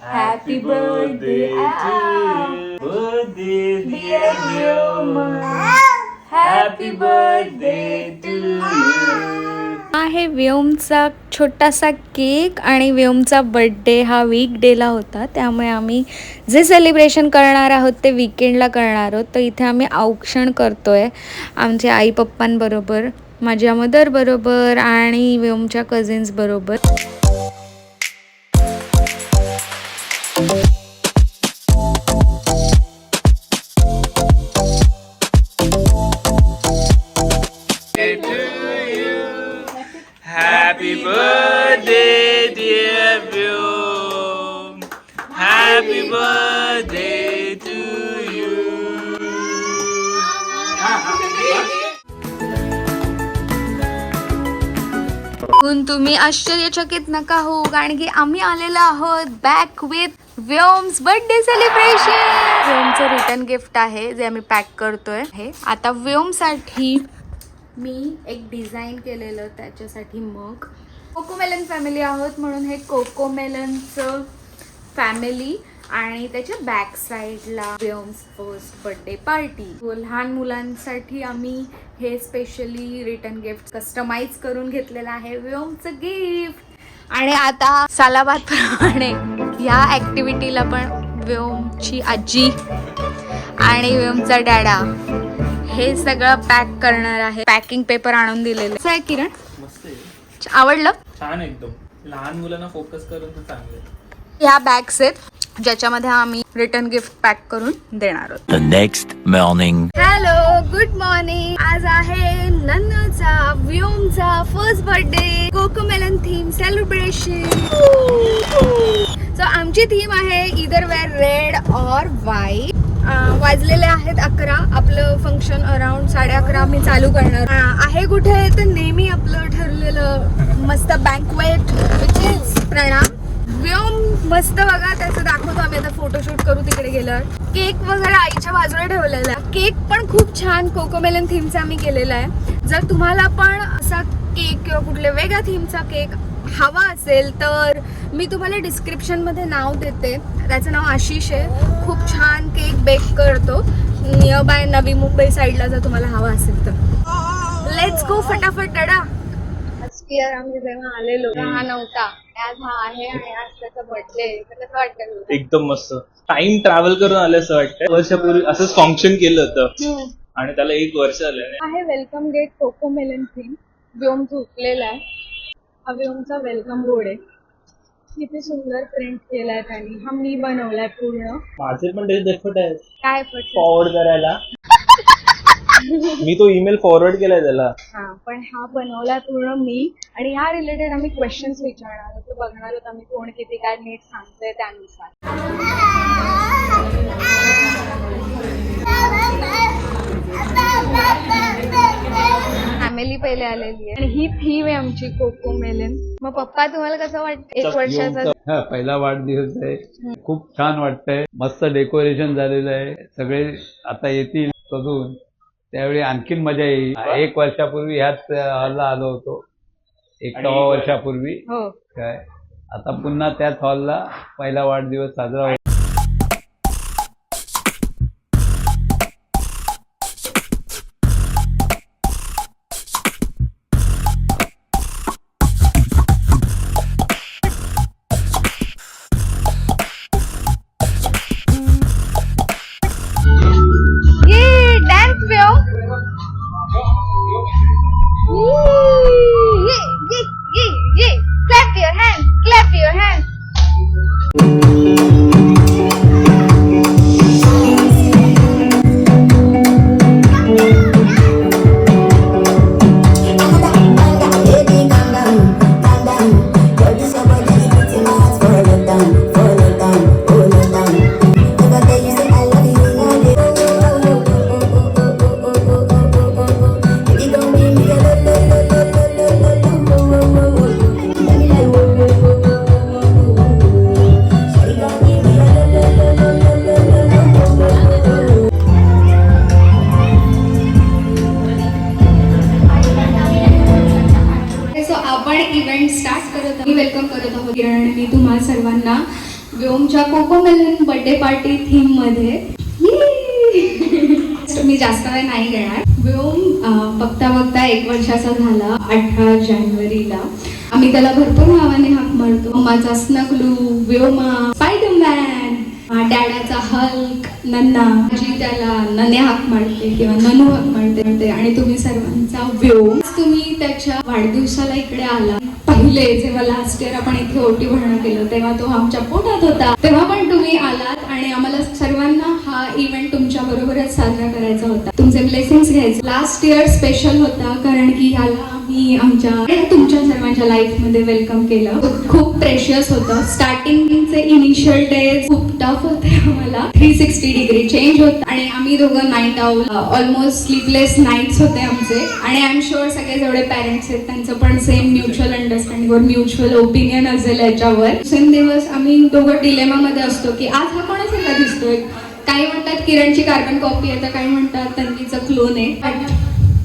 Happy birthday to you. Birthday dear Vyoma. Happy birthday to you. आहे व्योमचा छोटासा cake आणि व्योमचा birthday हा वीकडेला होता, त्यामुळे आम्ही जे सेलिब्रेशन करणार आहोत ते वीकेंडला करणार आहोत. तर इथे आम्ही औक्षण करतोय आमच्या आई पप्पांबरोबर, माझ्या मदर बरोबर आणि व्योमच्या कझिन्स बरोबर. Happy birthday dear Vyom. Happy birthday to you. तुम्ही आश्चर्यचकित नका हो, कारण की आम्ही आलेलो आहोत back with Vyom's birthday celebration. व्योमचं रिटर्न गिफ्ट आहे जे आम्ही पॅक करतोय. हे आता व्योमसाठी मी एक डिझाईन केलेलं, त्याच्यासाठी मग कोकोमेलन फॅमिली आहोत म्हणून हे कोकोमेलनचं फॅमिली आणि त्याच्या बॅक साईडला व्योम्स फर्स्ट बर्थडे पार्टी. लहान मुलांसाठी आम्ही हे स्पेशली रिटर्न गिफ्ट कस्टमाइज करून घेतलेलं आहे, व्योमचं गिफ्ट. आणि आता सालाबाद प्रमाणे ह्या ॲक्टिव्हिटीला पण व्योमची आजी आणि व्योमचा डॅडा हे सगळं पॅक करणार आहे. पॅकिंग पेपर आणून दिलेलं आहे. किरण मस्त आहे. आवडलं? छान एकदम. लहान मुलांना फोकस करून तर चांगलं. ह्या बॅग्स आहेत ज्याच्यामध्ये आम्ही रिटर्न गिफ्ट पॅक करून देणार आहोत. The next morning. Hello, good morning. आज आहे नन्नूचा व्योमचा first birthday Cocomelon theme celebration. So आमची थीम आहे either wear red or white. वाजलेले आहेत 11. आपलं फंक्शन अराउंड 11:30 मी चालू करणार आहे. कुठे तर नेहमी आपलं ठरलेलं मस्त बँकवेट विच इज प्रणाम. व्योम मस्त बघा, त्याचं दाखवतो आम्ही आता, फोटोशूट करू तिकडे गेल्यावर. केक वगैरे आईच्या बाजूला ठेवलेला आहे. केक पण खूप छान कोकोमेलन थीमचा आम्ही केलेला आहे. जर तुम्हाला पण असा केक किंवा कुठल्या वेगळ्या थीमचा केक हवा असेल तर मी तुम्हाला डिस्क्रिप्शनमध्ये नाव देते. त्याचं नाव आशिष आहे. खूप छान केक बेक करतो. नियर बाय नवी मुंबई साईडला जर तुम्हाला हवा असेल तर लेट्स गो फटाफट डडा. आम्ही जेव्हा आलेलो हा नव्हता, आज हा आहे आणि आज त्याचा बर्थडे. कसं वाटतं? एकदम मस्त. टाइम ट्रॅव्हल करून आलं असं वाटतं. वर्षापूर्वी असंच फंक्शन केलं होतं आणि त्याला 1 वर्ष आलं आहे. Welcome get Cocomelon theme. Vyom झोपलेला आहे. हा व्योमचा वेलकम बोर्ड आहे. किती सुंदर प्रिंट केलाय त्यांनी. हा मी बनवलाय पूर्ण. माझे पण त्याचे एफर्ट आहेत काय एफर्ट? फॉरवर्ड करायला. मी तो ईमेल फॉरवर्ड केलाय त्याला. हा, पण हा बनवलाय पूर्ण मी. आणि ह्या रिलेटेड आम्ही क्वेश्चन्स विचारणार होतो, बघणार होतो आम्ही कोण किती काय नीट सांगतोय त्यानुसार. फॅमिली पहिले आलेली आहे आणि ही थीम आहे आमची कोकोमेलन. मग पप्पा तुम्हाला कसं वाटतं? 1 वर्षाचा पहिला वाढदिवस आहे. खूप छान वाटतंय. मस्त डेकोरेशन झालेलं आहे. सगळे आता येतील बघून, त्यावेळी आणखीन मजा येईल. 1 वर्षापूर्वी ह्याच हॉलला आलो होतो, 1 वर्षापूर्वी. हो. काय आता पुन्हा त्याच हॉलला पहिला वाढदिवस साजरा होईल. Clap your hands, clap your hands. आमच्या कोकोमेलन बर्थडे पार्टी थीम मध्ये मी जास्त वेळ नाही घेणार. व्योम बघता बघता 1 वर्षाचा झाला 18 जानेवारीला. आम्ही त्याला भरपूर नावाने हाक मारतो. माझा स्नगलू, व्योमा, स्पायडरमॅन, डॅडाचा हल्क, नन्ना, जी त्याला नने हाक मारते किंवा ननू हाक मारते. आणि तुम्ही सर्वांचा व्योम. तुम्ही त्याच्या वाढदिवसाला इकडे आला. पहिले जेव्हा लास्ट इयर आपण इथे ओटी भरणं केलं तेव्हा तो आमच्या पोटात होता, तेव्हा पण तुम्ही आलात आणि आम्हाला सर्वांना हा इव्हेंट तुमच्या बरोबरच साजरा करायचा होता. तुमचे ब्लेसिंग्स घ्यायचे. लास्ट इयर स्पेशल होता कारण की ह्याला आम्ही आमच्या तुमच्या सर्वांच्या लाईफ मध्ये वेलकम केलं. खूप प्रेशियस होतं. स्टार्टिंगचे इनिशियल डेज खूप टफ होते. आम्हाला 360 डिग्री चेंज होत आणि आम्ही दोघं night out, almost sleepless nights होते आमचे. आणि आय एम शुअर सगळे जेवढे पॅरेंट्स आहेत त्यांचं पण सेम म्युच्युअल अंडरस्टँडिंगवर, म्युच्युअल ओपिनियन असेल याच्यावर. दिवस आम्ही दोघं डिलेमा मध्ये असतो की आज हा कोणासारखा दिसतोय. काही म्हणतात किरणची कार्बन कॉपी आहे तर काही म्हणतात तन्वीचा क्लोन आहे. बट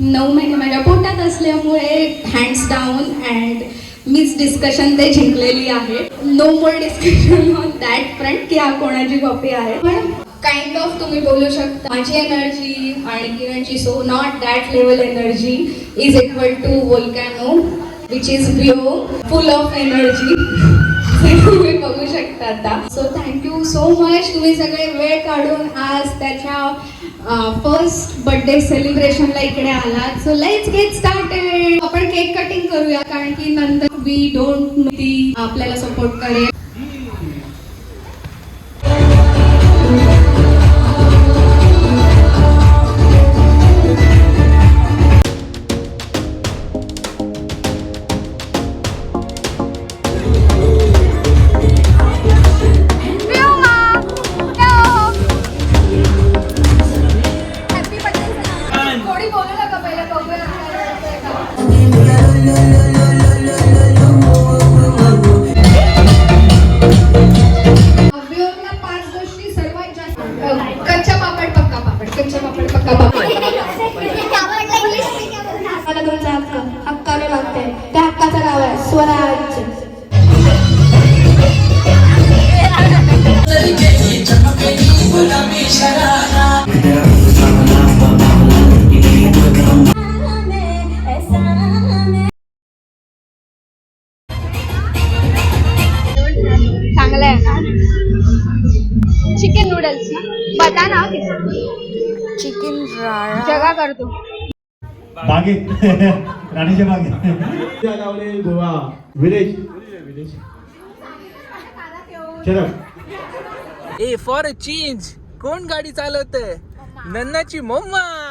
9 महिने माझ्या पोटात असल्यामुळे हँड्स डाऊन अँड मीच डिस्कशन ते जिंकलेली आहे. No more discussion on that front की हा कोणाची कॉपी आहे. पण काइंड ऑफ तुम्ही बोलू शकता माझी एनर्जी आणि किरणची so not that level energy is equal to volcano which is blow full of energy. तुम्ही बघू शकता आता. So thank you so much. तुम्ही सगळे वेळ काढून आज त्याच्या फर्स्ट बर्थडे सेलिब्रेशनला इकडे आलात. So let's get started. आपण केक कटिंग करूया कारण की नंतर वी डोंट नो ती आपल्याला सपोर्ट करेल. कच्चा पापड पक्का पापड, कच्चा पापड पक्का पापड. मला तुमचा हक्क हक्काने लागते. त्या हक्काचं नाव आहे स्वराज्य. चांगलं आहे ना. चिकन नूडल्स बता ना. चिकन जगा करतो मागे राणीच्या मागे लावले गोवा विलेज चलो. ए फॉर अ चेंज कोण गाडी चालवतंय? नन्नाची मम्मा.